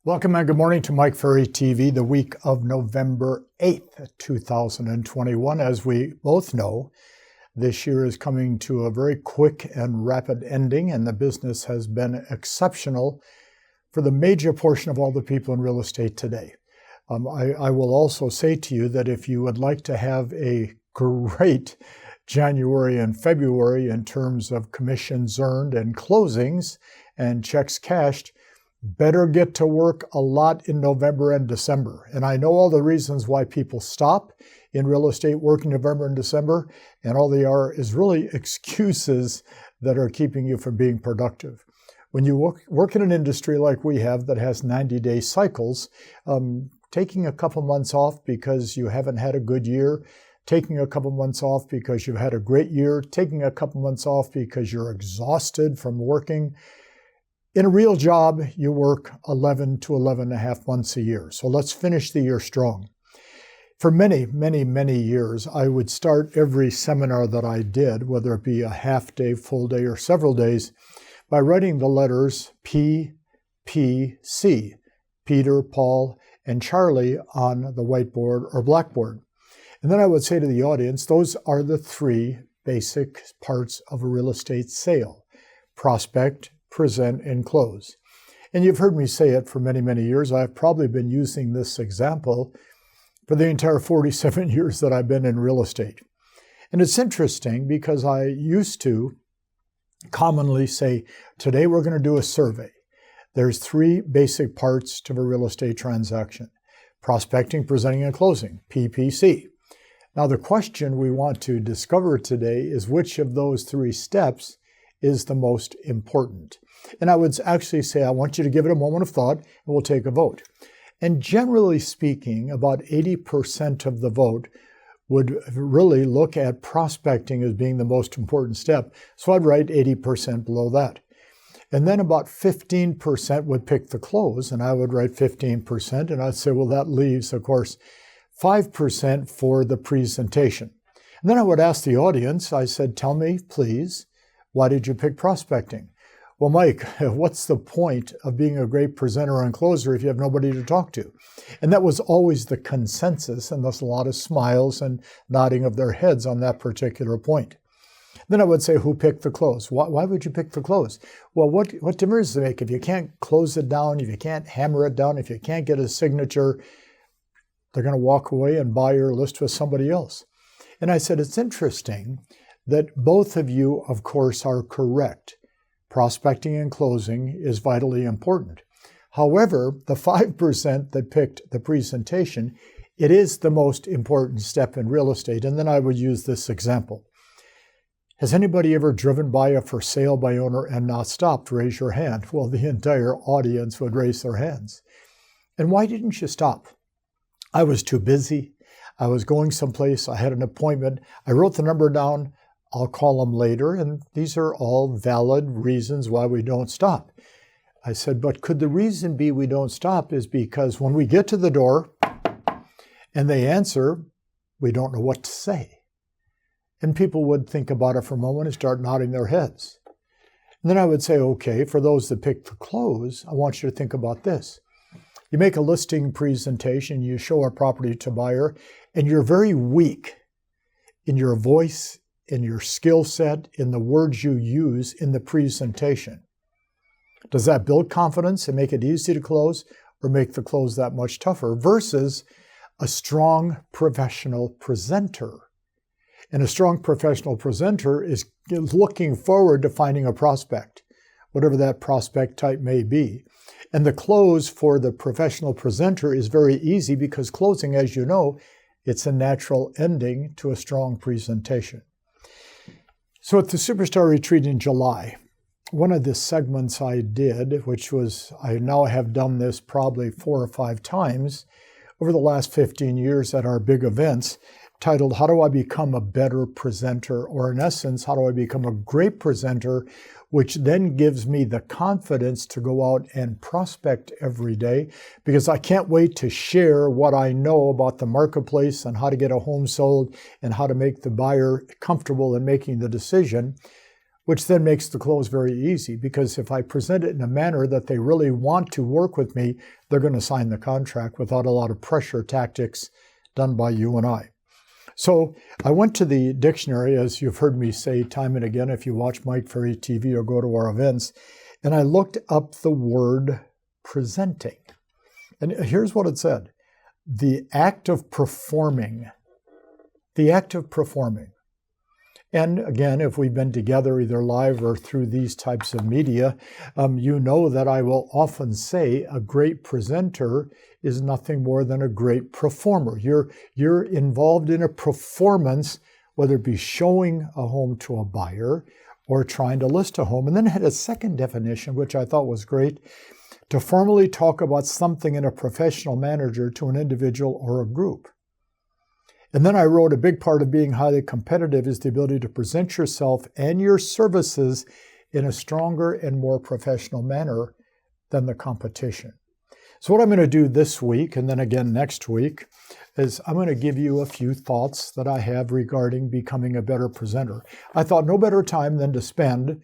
Welcome and good morning to Mike Ferry TV, the week of November 8th, 2021. As we both know, this year is coming to a very quick and rapid ending, and the business has been exceptional for the major portion of all the people in real estate today. I will also say to you that if you would like to have a great January and February in terms of commissions earned and closings and checks cashed, better get to work a lot in November and December. And I know all the reasons why people stop in real estate work in November and December, and all they are is really excuses that are keeping you from being productive. When you work in an industry like we have that has 90-day cycles, taking a couple months off because you haven't had a good year, taking a couple months off because you've had a great year, taking a couple months off because you're exhausted from working. In a real job, you work 11 to 11 and a half months a year. So let's finish the year strong. For many, many, many years, I would start every seminar that I did, whether it be a half day, full day, or several days, by writing the letters P, P, C, Peter, Paul, and Charlie on the whiteboard or blackboard. And then I would say to the audience, those are the three basic parts of a real estate sale: prospect, present, and close. And you've heard me say it for many, many years. I've probably been using this example for the entire 47 years that I've been in real estate. And it's interesting because I used to commonly say, today we're going to do a survey. There's three basic parts to a real estate transaction: prospecting, presenting, and closing, PPC. Now the question we want to discover today is which of those three steps is the most important. And I would actually say I want you to give it a moment of thought, and we'll take a vote. And generally speaking, about 80% of the vote would really look at prospecting as being the most important step. So I'd write 80% below that. And then about 15% would pick the close, and I would write 15%. And I'd say, well, that leaves, of course, 5% for the presentation. And then I would ask the audience, I said, tell me, please, why did you pick prospecting? Well, Mike, what's the point of being a great presenter and closer if you have nobody to talk to? And that was always the consensus, and thus a lot of smiles and nodding of their heads on that particular point. Then I would say, who picked the close? Why would you pick the close? Well, what difference does it make if you can't close it down, if you can't hammer it down, if you can't get a signature? They're going to walk away and buy your list with somebody else. And I said, it's interesting that both of you, of course, are correct. Prospecting and closing is vitally important. However, the 5% that picked the presentation, it is the most important step in real estate. And then I would use this example. Has anybody ever driven by a for sale by owner and not stopped? Raise your hand. Well, the entire audience would raise their hands. And why didn't you stop? I was too busy. I was going someplace. I had an appointment. I wrote the number down. I'll call them later, and these are all valid reasons why we don't stop. I said, but could the reason be we don't stop is because when we get to the door and they answer, we don't know what to say. And people would think about it for a moment and start nodding their heads. And then I would say, okay, for those that pick the close, I want you to think about this. You make a listing presentation, you show a property to buyer, and you're very weak in your voice, in your skill set, in the words you use in the presentation. Does that build confidence and make it easy to close, or make the close that much tougher versus a strong professional presenter? And a strong professional presenter is looking forward to finding a prospect, whatever that prospect type may be. And the close for the professional presenter is very easy because closing, as you know, it's a natural ending to a strong presentation. So at the Superstar Retreat in July, one of the segments I did, which was, I now have done this probably 4 or 5 times over the last 15 years at our big events, titled, How Do I Become a Better Presenter? Or in essence, how do I become a great presenter, which then gives me the confidence to go out and prospect every day, because I can't wait to share what I know about the marketplace and how to get a home sold and how to make the buyer comfortable in making the decision. which then makes the close very easy, because if I present it in a manner that they really want to work with me, they're going to sign the contract without a lot of pressure tactics done by you and I. So I went to the dictionary, as you've heard me say time and again if you watch Mike Ferry TV or go to our events, and I looked up the word presenting. And here's what it said: the act of performing. The act of performing. And again, if we've been together either live or through these types of media, you know that I will often say a great presenter is nothing more than a great performer. You're involved in a performance, whether it be showing a home to a buyer or trying to list a home. And then it had a second definition, which I thought was great: to formally talk about something in a professional manner to an individual or a group. And then I wrote, a big part of being highly competitive is the ability to present yourself and your services in a stronger and more professional manner than the competition. So what I'm going to do this week, and then again next week, is I'm going to give you a few thoughts that I have regarding becoming a better presenter. I thought no better time than to spend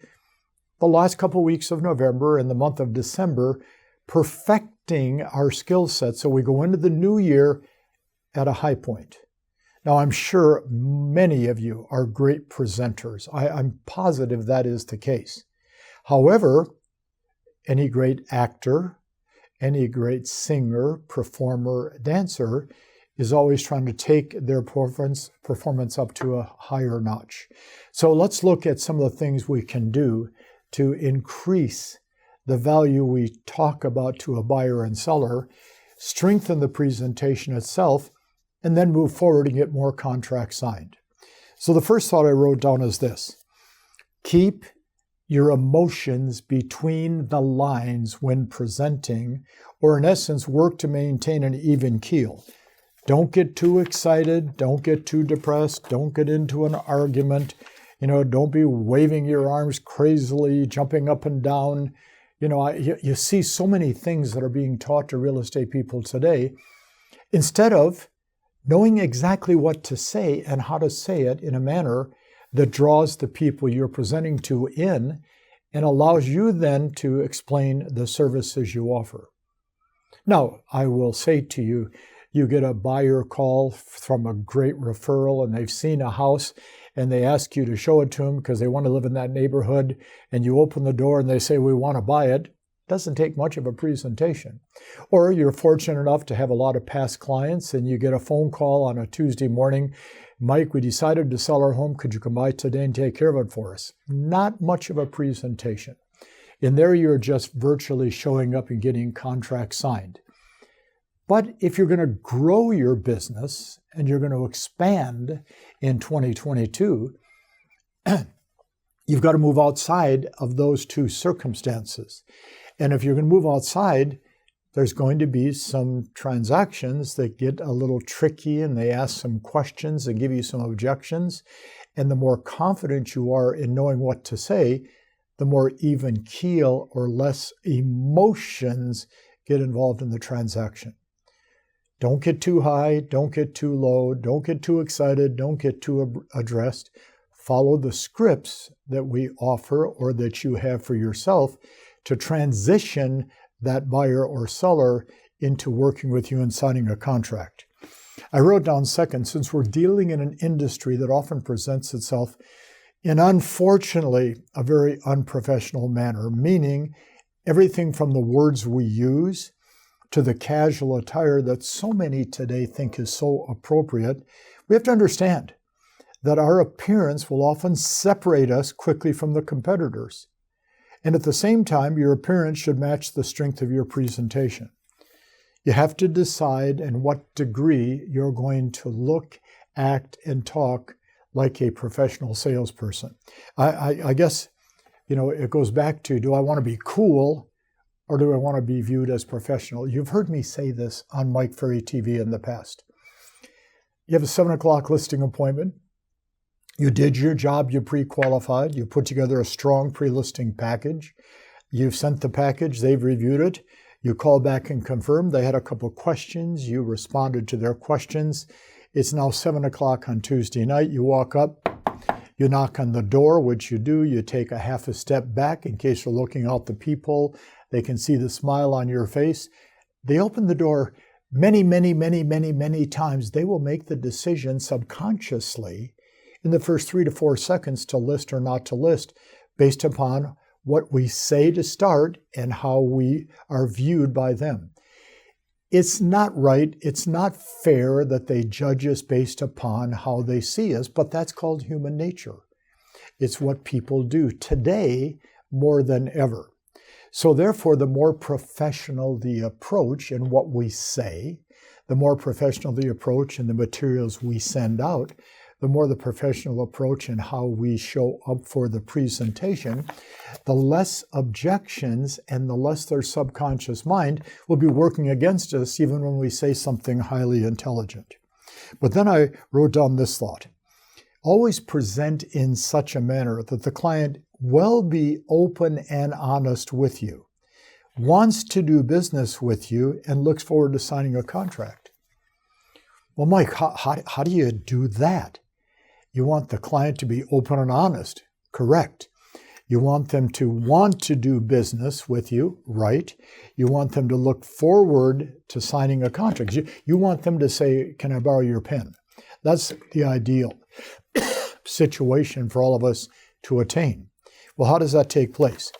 the last couple weeks of November and the month of December perfecting our skill set so we go into the new year at a high point. Now, I'm sure many of you are great presenters. I'm positive that is the case. However, any great actor, any great singer, performer, dancer is always trying to take their performance up to a higher notch. So let's look at some of the things we can do to increase the value we talk about to a buyer and seller, strengthen the presentation itself, and then move forward and get more contracts signed. So the first thought I wrote down is this: keep your emotions between the lines when presenting, or in essence, work to maintain an even keel. Don't get too excited, don't get too depressed, don't get into an argument, don't be waving your arms crazily, jumping up and down. You see so many things that are being taught to real estate people today, instead of knowing exactly what to say and how to say it in a manner that draws the people you're presenting to in and allows you then to explain the services you offer. Now, I will say to you, you get a buyer call from a great referral and they've seen a house and they ask you to show it to them because they want to live in that neighborhood, and you open the door and they say, we want to buy it. Doesn't take much of a presentation. Or you're fortunate enough to have a lot of past clients and you get a phone call on a Tuesday morning: Mike, we decided to sell our home. Could you come by today and take care of it for us? Not much of a presentation. In there, you're just virtually showing up and getting contracts signed. But if you're going to grow your business and you're going to expand in 2022, you've got to move outside of those two circumstances. And if you're going to move outside, there's going to be some transactions that get a little tricky and they ask some questions and give you some objections. And the more confident you are in knowing what to say, the more even keel or less emotions get involved in the transaction. Don't get too high, don't get too low, don't get too excited, don't get too addressed. Follow the scripts that we offer or that you have for yourself to transition that buyer or seller into working with you and signing a contract. I wrote down second, since we're dealing in an industry that often presents itself in, unfortunately, a very unprofessional manner, meaning everything from the words we use to the casual attire that so many today think is so appropriate, we have to understand that our appearance will often separate us quickly from the competitors. And at the same time, your appearance should match the strength of your presentation. You have to decide in what degree you're going to look, act, and talk like a professional salesperson. I guess, it goes back to, do I want to be cool or do I want to be viewed as professional? You've heard me say this on Mike Ferry TV in the past. You have a 7 o'clock listing appointment. You did your job, you pre-qualified, you put together a strong pre-listing package. You've sent the package, they've reviewed it. You call back and confirm. They had a couple of questions. You responded to their questions. It's now 7 o'clock on Tuesday night. You walk up, You knock on the door, which you do. You take a half a step back in case you're looking out the peephole. They can see the smile on your face. They open the door many, many, many, many, many times. They will make the decision subconsciously in the first 3 to 4 seconds to list or not to list based upon what we say to start and how we are viewed by them. It's not right, it's not fair that they judge us based upon how they see us, but that's called human nature. It's what people do today more than ever. So therefore, the more professional the approach in what we say, the more professional the approach in the materials we send out, the more the professional approach in how we show up for the presentation, the less objections and the less their subconscious mind will be working against us even when we say something highly intelligent. But then I wrote down this thought. Always present in such a manner that the client will be open and honest with you, wants to do business with you, and looks forward to signing a contract. Well, Mike, how do you do that? You want the client to be open and honest, correct. You want them to want to do business with you, right. You want them to look forward to signing a contract. You want them to say, can I borrow your pen? That's the ideal situation for all of us to attain. Well, how does that take place?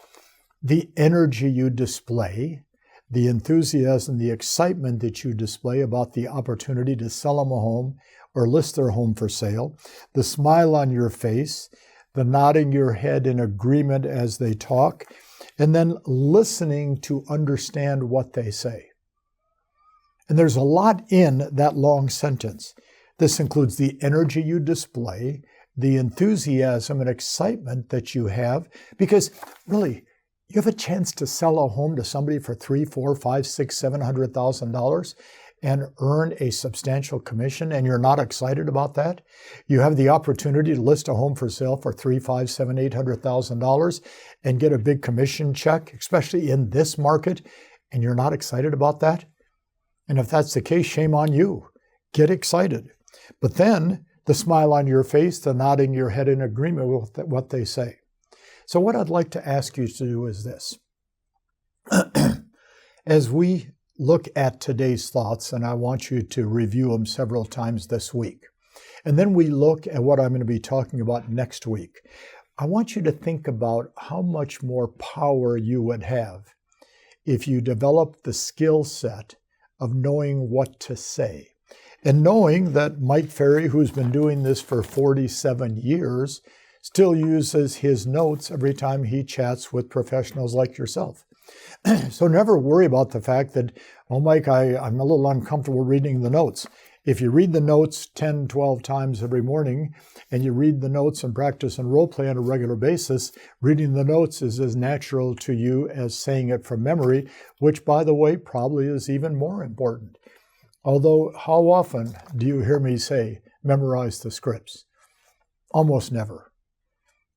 The energy you display, the enthusiasm, the excitement that you display about the opportunity to sell them a home or list their home for sale, the smile on your face, the nodding your head in agreement as they talk, and then listening to understand what they say. And there's a lot in that long sentence. This includes the energy you display, the enthusiasm and excitement that you have, because really, you have a chance to sell a home to somebody for $300,000, $400,000, $500,000, $700,000 and earn a substantial commission, and you're not excited about that. You have the opportunity to list a home for sale for $300,000, $500,000, $700,000, $800,000 and get a big commission check, especially in this market, and you're not excited about that. And if that's the case, shame on you. Get excited. But then the smile on your face, the nodding your head in agreement with what they say. So what I'd like to ask you to do is this. As we look at today's thoughts, and I want you to review them several times this week, and then we look at what I'm going to be talking about next week, I want you to think about how much more power you would have if you developed the skill set of knowing what to say. And knowing that Mike Ferry, who's been doing this for 47 years, still uses his notes every time he chats with professionals like yourself. So never worry about the fact that, oh, Mike, I'm a little uncomfortable reading the notes. If you read the notes 10, 12 times every morning, and you read the notes and practice and role play on a regular basis, reading the notes is as natural to you as saying it from memory, which, by the way, probably is even more important. Although, how often do you hear me say, memorize the scripts? Almost never.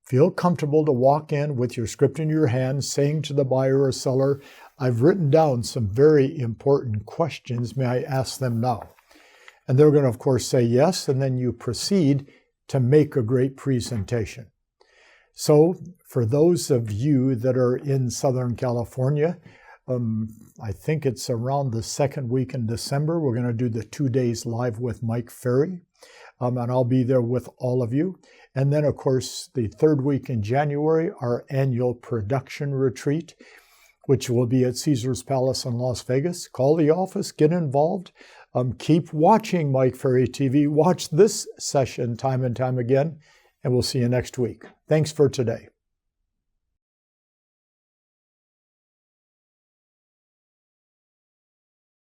Feel comfortable to walk in with your script in your hand, saying to the buyer or seller, I've written down some very important questions. May I ask them now? And they're going to, of course, say yes, and then you proceed to make a great presentation. So for those of you that are in Southern California, I think it's around the second week in December, we're going to do the 2 days live with Mike Ferry, and I'll be there with all of you. And then, of course, the third week in January, our annual production retreat, which will be at Caesar's Palace in Las Vegas. Call the office, get involved. Keep watching Mike Ferry TV. Watch this session time and time again, and we'll see you next week. Thanks for today.